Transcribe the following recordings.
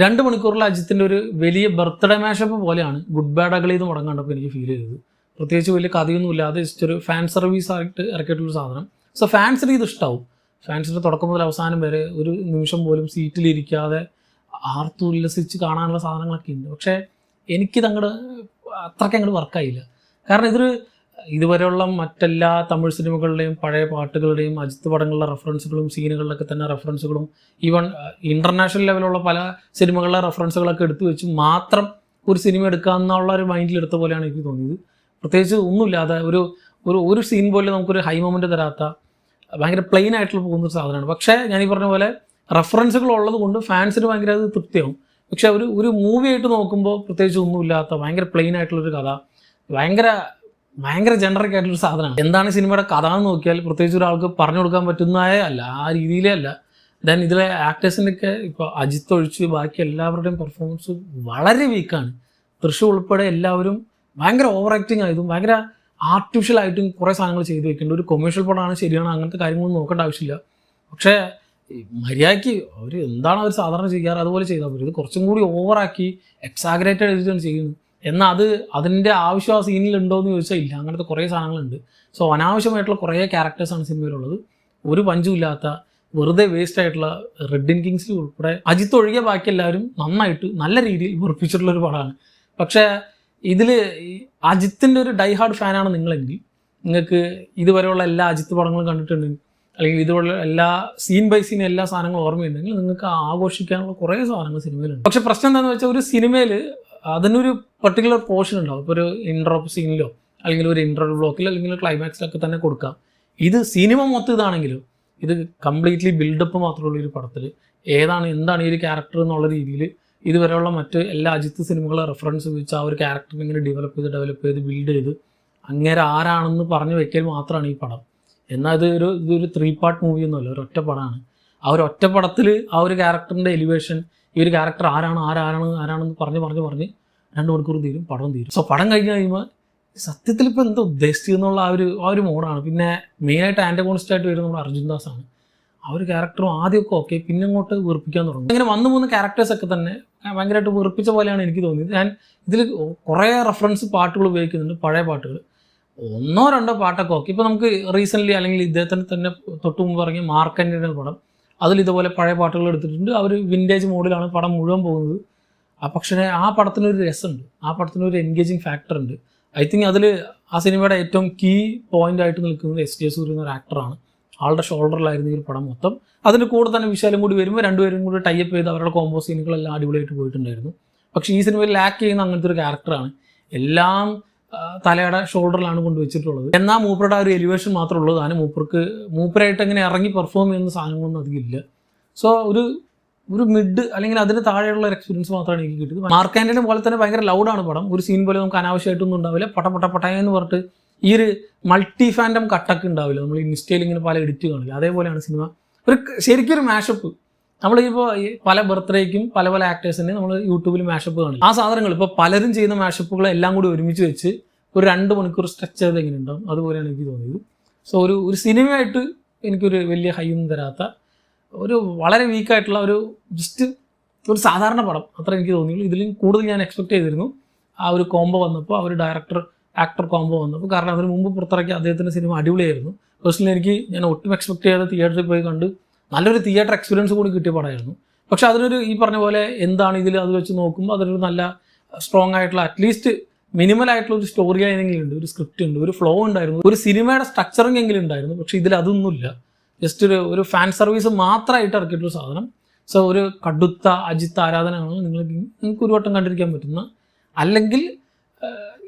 2 മണിക്കൂറിൽ അജിത്തിൻ്റെ ഒരു വലിയ ബർത്ത്ഡേ മാഷപ്പ് പോലെയാണ് ഗുഡ് ബാഡ് അഗളി എന്ന് പടം കണ്ടപ്പോൾ എനിക്ക് ഫീൽ ചെയ്തത്. പ്രത്യേകിച്ച് വലിയ കഥയൊന്നും ഇല്ലാതെ ജസ്റ്റ് ഒരു ഫാൻ സർവീസ് ആയിട്ട് ഇറക്കിയിട്ടുള്ള സാധനം. സോ ഫാൻസിന് ഇത് ഇഷ്ടാവും. ഫാൻസിൻ്റെ തുടക്കം മുതൽ അവസാനം വരെ ഒരു നിമിഷം പോലും സീറ്റിലിരിക്കാതെ ആർത്തുല്ലസിച്ച് കാണാനുള്ള സാധനങ്ങളൊക്കെ ഉണ്ട്. പക്ഷേ എനിക്കിത് അത്രയ്ക്ക് അങ്ങോട്ട് വർക്കായില്ല. കാരണം ഇതുവരെയുള്ള മറ്റെല്ലാ തമിഴ് സിനിമകളുടെയും പഴയ പാട്ടുകളുടെയും അജിത്ത് പടങ്ങളിലെ റെഫറൻസുകളും സീനുകളിലൊക്കെ തന്നെ റെഫറൻസുകളും ഈവൻ ഇൻ്റർനാഷണൽ ലെവലുള്ള പല സിനിമകളിലെ റെഫറൻസുകളൊക്കെ എടുത്തു വെച്ച് മാത്രം ഒരു സിനിമ എടുക്കാമെന്നുള്ള ഒരു മൈൻഡിലെടുത്ത പോലെയാണ് എനിക്ക് തോന്നിയത്. പ്രത്യേകിച്ച് ഒന്നുമില്ലാതെ ഒരു സീൻ പോലെ നമുക്കൊരു ഹൈ മൊമെൻ്റ് തരാത്ത ഭയങ്കര പ്ലെയിൻ ആയിട്ടുള്ള പോകുന്നൊരു സാധനമാണ്. പക്ഷേ ഞാൻ ഈ പറഞ്ഞ പോലെ റെഫറൻസുകൾ ഉള്ളത് കൊണ്ട് ഫാൻസിന് ഭയങ്കര അത് തൃപ്തിയാവും. പക്ഷെ ഒരു മൂവി ആയിട്ട് നോക്കുമ്പോൾ പ്രത്യേകിച്ച് ഒന്നുമില്ലാത്ത ഭയങ്കര പ്ലെയിൻ ആയിട്ടുള്ളൊരു കഥ, ഭയങ്കര ജനറിക് ആയിട്ടുള്ളൊരു സാധനമാണ്. എന്താണ് സിനിമയുടെ കഥ എന്ന് നോക്കിയാൽ പ്രത്യേകിച്ച് ഒരാൾക്ക് പറഞ്ഞു കൊടുക്കാൻ പറ്റുന്നതേ അല്ല, ആ രീതിയിലേ അല്ല. ദെൻ ഇതിലെ ആക്ടേഴ്സിൻ്റെയൊക്കെ ഇപ്പോൾ അജിത്ത് ഒഴിച്ച് ബാക്കി എല്ലാവരുടെയും പെർഫോമൻസ് വളരെ വീക്കാണ്. തൃശ്ശൂർ ഉൾപ്പെടെ എല്ലാവരും ഭയങ്കര ഓവർ ആക്ടിങ് ആയതും ഭയങ്കര ആർട്ടിഫിഷ്യൽ ആയിട്ടും കുറേ സാധനങ്ങൾ ചെയ്ത് വെക്കേണ്ട ഒരു കൊമേഴ്ഷ്യൽ പടമാണ്. ശരിയാണ്, അങ്ങനത്തെ കാര്യങ്ങളൊന്നും നോക്കേണ്ട ആവശ്യമില്ല. പക്ഷേ മര്യാദയ്ക്ക് അവർ എന്താണ് അവർ സാധാരണ ചെയ്യാറ് അതുപോലെ ചെയ്താൽ പോലും ഇത് കുറച്ചും കൂടി ഓവറാക്കി എക്സാഗ്രേറ്റഡ് എഴുതിയാണ് ചെയ്യുന്നത്. എന്നാൽ അതിൻ്റെ ആവശ്യം ആ സീനിലുണ്ടോ എന്ന് ചോദിച്ചാൽ ഇല്ല. അങ്ങനത്തെ കുറേ സാധനങ്ങളുണ്ട്. സോ അനാവശ്യമായിട്ടുള്ള കുറേ ക്യാരക്ടേഴ്സാണ് സിനിമയിലുള്ളത്. ഒരു പഞ്ചും ഇല്ലാത്ത വെറുതെ വേസ്റ്റ് ആയിട്ടുള്ള റെഡ് ഇൻ കിങ്സിൽ ഉൾപ്പെടെ അജിത്ത് ഒഴികെ ബാക്കി എല്ലാവരും നന്നായിട്ട് നല്ല രീതിയിൽ ഉറപ്പിച്ചിട്ടുള്ളൊരു പടമാണ്. പക്ഷേ ഇതിൽ അജിത്തിൻ്റെ ഒരു ഡൈ ഹാർഡ് ഫാനാണ് നിങ്ങളെങ്കിൽ നിങ്ങൾക്ക് ഇതുവരെയുള്ള എല്ലാ അജിത്ത് പടങ്ങളും കണ്ടിട്ടുണ്ടെങ്കിൽ അല്ലെങ്കിൽ ഇതുപോലുള്ള എല്ലാ സീൻ ബൈ സീൻ എല്ലാ സാധനങ്ങളും ഓർമ്മയുണ്ടെങ്കിൽ നിങ്ങൾക്ക് ആഘോഷിക്കാനുള്ള കുറേ സാധനങ്ങൾ സിനിമയിലുണ്ട്. പക്ഷേ പ്രശ്നം എന്താണെന്ന് വെച്ചാൽ ഒരു സിനിമയിൽ അതിനൊരു പർട്ടിക്കുലർ പോർഷൻ ഉണ്ടാവും. ഇപ്പോൾ ഒരു ഇൻട്രോ സീനിലോ അല്ലെങ്കിൽ ഒരു ഇൻട്രോ ബ്ലോക്കിലോ അല്ലെങ്കിൽ ക്ലൈമാക്സിലൊക്കെ തന്നെ കൊടുക്കാം. ഇത് സിനിമ മൊത്തം ഇതാണെങ്കിലും ഇത് കംപ്ലീറ്റ്ലി ബിൽഡപ്പ് മാത്രമുള്ള ഒരു പടത്തിൽ എന്താണ് ഈ ഒരു ക്യാരക്ടർ എന്നുള്ള രീതിയിൽ ഇതുവരെയുള്ള മറ്റ് എല്ലാ അജിത്ത് സിനിമകളെ റെഫറൻസ് വെച്ച് ആ ഒരു ക്യാരക്ടറിനെ ഇങ്ങനെ ഡെവലപ്പ് ചെയ്ത് ബിൽഡ് ചെയ്ത് അങ്ങേരെ ആരാണെന്ന് പറഞ്ഞു വെക്കൽ മാത്രമാണ് ഈ പടം. എന്നാൽ ഇതൊരു 3 പാർട്ട് മൂവിയൊന്നുമല്ല, ഒരൊറ്റ പടമാണ്. ആ ഒരു ഒറ്റ പടത്തിൽ ആ ഒരു ക്യാരക്ടറിൻ്റെ എലിവേഷൻ, ഈ ഒരു ക്യാരക്ടർ ആരാണെന്ന് പറഞ്ഞ് 2 മണിക്കൂർ തീരും, പടം തീരും. സോ പടം കഴിയുമ്പോൾ സത്യത്തിൽ ഇപ്പോൾ എന്താ ഉദ്ദേശിച്ചെന്നുള്ള ആ ഒരു മോഡാണ്. പിന്നെ മെയിനായിട്ട് ആൻറ്റഗോണിസ്റ്റായിട്ട് വരുന്നത് നമ്മുടെ അർജുൻ ദാസാണ്. ആ ഒരു ക്യാരക്ടറും ആദ്യമൊക്കെ ഓക്കെ, പിന്നെ അങ്ങോട്ട് വെറുപ്പിക്കാൻ തുടങ്ങും. ഇങ്ങനെ വന്നു പോകുന്ന ക്യാരക്ടേഴ്സൊക്കെ തന്നെ ഭയങ്കരമായിട്ട് വെറുപ്പിച്ച പോലെയാണ് എനിക്ക് തോന്നിയത്. ഞാൻ ഇതിൽ കുറേ റെഫറൻസ് പാട്ടുകൾ ഉപയോഗിക്കുന്നുണ്ട്, പഴയ പാട്ടുകൾ. 1-2 പാട്ടൊക്കെ ഓക്കെ. ഇപ്പോൾ നമുക്ക് റീസെൻ്റ്ലി അല്ലെങ്കിൽ ഇദ്ദേഹത്തിന് തന്നെ തൊട്ട് മുമ്പ് ഇറങ്ങിയ മാർക്കൻ്റെ പടം, അതിൽ ഇതുപോലെ പഴയ പാട്ടുകൾ എടുത്തിട്ടുണ്ട്. അവർ വിൻറ്റേജ് മോഡിലാണ് പടം മുഴുവൻ പോകുന്നത്. പക്ഷേ ആ പടത്തിനൊരു രസമുണ്ട്, ആ പടത്തിനൊരു എൻഗേജിങ് ഫാക്ടർ ഉണ്ട്. ഐ തിങ്ക് അതിൽ ആ സിനിമയുടെ ഏറ്റവും കീ പോയിൻ്റ് ആയിട്ട് നിൽക്കുന്നത് S.J. സൂര്യ എന്നൊരു ആക്ടറാണ്. ആളുടെ ഷോൾഡറിലായിരുന്നു ഈ ഒരു പടം മൊത്തം. അതിൻ്റെ കൂടെ തന്നെ വിശാലും കൂടി വരുമ്പോൾ രണ്ടുപേരും കൂടി ടൈപ്പ് ചെയ്ത് അവരുടെ കോംബോ സീനുകളെല്ലാം അടിപൊളിയായിട്ട് പോയിട്ടുണ്ടായിരുന്നു. പക്ഷേ ഈ സിനിമയിൽ ലാക്ക് ചെയ്യുന്ന അങ്ങനത്തെ ഒരു ക്യാരക്ടറാണ്. എല്ലാം തലയുടെ ഷോൾഡറിലാണ് കൊണ്ടുവച്ചിട്ടുള്ളത്. എന്നാൽ മൂപ്പറുടെ ആ ഒരു എലിവേഷൻ മാത്രമേ ഉള്ളൂ. അതിന് മൂപ്പരായിട്ട് എങ്ങനെ ഇറങ്ങി പെർഫോം ചെയ്യുന്ന സാധനങ്ങളൊന്നും അധികം ഇല്ല. സോ ഒരു മിഡ് അല്ലെങ്കിൽ അതിന് താഴെയുള്ള ഒരു എക്സ്പീരിയൻസ് മാത്രമാണ് എനിക്ക് കിട്ടിയത്. മാർക്ക് ആൻ്റണി പോലെ തന്നെ ഭയങ്കര ലൗഡാണ് പടം. ഒരു സീൻ പോലെ നമുക്ക് അനാവശ്യമായിട്ടൊന്നും ഉണ്ടാവില്ല. പട്ടയെന്ന് പറഞ്ഞിട്ട് ഈ ഒരു മൾട്ടി ഫാൻഡം കട്ടൊക്കെ ഉണ്ടാവില്ല. നമ്മൾ ഇൻസ്റ്റയിൽ ഇങ്ങനെ പല എഡിറ്റ് കാണില്ല, അതേപോലെയാണ് സിനിമ. ശരിക്കും ഒരു മാഷപ്പ്. നമ്മളിപ്പോൾ പല ബർത്ത്ഡേക്കും പല ആക്ടേഴ്സിനെ നമ്മൾ യൂട്യൂബിൽ മാഷപ്പ് കാണില്ല. ആ സാധനങ്ങൾ ഇപ്പോൾ പലരും ചെയ്യുന്ന മാഷപ്പുകൾ എല്ലാം കൂടി ഒരുമിച്ച് വെച്ച് ഒരു 2 മണിക്കൂർ സ്ട്രെച്ച് ചെയ്ത് എങ്ങനെ ഉണ്ടാവും, അതുപോലെയാണ് എനിക്ക് തോന്നിയത്. സോ ഒരു സിനിമയായിട്ട് എനിക്കൊരു വലിയ ഹൈയൊന്നും തരാത്ത വളരെ വീക്കായിട്ടുള്ള ജസ്റ്റ് ഒരു സാധാരണ പടം അത്ര എനിക്ക് തോന്നിയുള്ളൂ. ഇതിലും കൂടുതൽ ഞാൻ എക്സ്പെക്ട് ചെയ്തിരുന്നു ആ ഒരു കോംബോ വന്നപ്പോൾ, ആ ഒരു ആക്ടർ കോംബോ വന്നപ്പോൾ. കാരണം അതിന് മുമ്പ് പുറത്തിറക്കിയ അദ്ദേഹത്തിൻ്റെ സിനിമ അടിപൊളിയായിരുന്നു. പേഴ്സണലി ഞാൻ ഒട്ടും എക്സ്പെക്ട് ചെയ്യാതെ തിയേറ്ററിൽ പോയി കണ്ട് നല്ലൊരു തിയേറ്റർ എക്സ്പീരിയൻസ് കൂടി കിട്ടിയ പടമായിരുന്നു. പക്ഷെ ഈ പറഞ്ഞ പോലെ എന്താണ് ഇതിൽ അത് വെച്ച് നോക്കുമ്പോൾ അതൊരു നല്ല സ്ട്രോങ് ആയിട്ടുള്ള അറ്റ്ലീസ്റ്റ് മിനിമൽ ആയിട്ടുള്ള ഒരു സ്റ്റോറി ലൈനെങ്കിലും ഉണ്ട്, ഒരു സ്ക്രിപ്റ്റ് ഉണ്ട്, ഒരു ഫ്ലോ ഉണ്ടായിരുന്നു, ഒരു സിനിമയുടെ സ്ട്രക്ചറിങ് എങ്കിലും ഉണ്ടായിരുന്നു. പക്ഷേ ഇതിൽ അതൊന്നുമില്ല. ജസ്റ്റ് ഒരു ഫാൻ സർവീസ് മാത്രമായിട്ട് ഇറക്കിയിട്ടുള്ള സാധനം. സോ ഒരു കടുത്ത അജിത്ത് ആരാധനയാണ് നിങ്ങൾക്ക് ഒരു വട്ടം കണ്ടിരിക്കാൻ പറ്റുന്ന, അല്ലെങ്കിൽ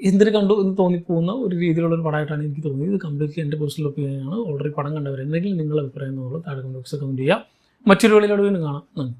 എന്തിനു കണ്ടു എന്ന് തോന്നിപ്പോകുന്ന ഒരു രീതിയിലുള്ള ഒരു പടമായിട്ടാണ് എനിക്ക് തോന്നിയത്. ഇത് കംപ്ലീറ്റ്ലി എൻ്റെ പേഴ്സണൽ ഒപ്പീനിയനാണ്. ഓൾറെഡി പടം കണ്ടവരെന്തെങ്കിലും നിങ്ങളുടെ അഭിപ്രായം എന്നുള്ളത് താഴെ കമൻറ്റ് ബോക്സിൽ കമൻറ്റ് ചെയ്യുക. മറ്റൊരു വീഡിയോയിലൂടെ കാണാം. നന്ദി.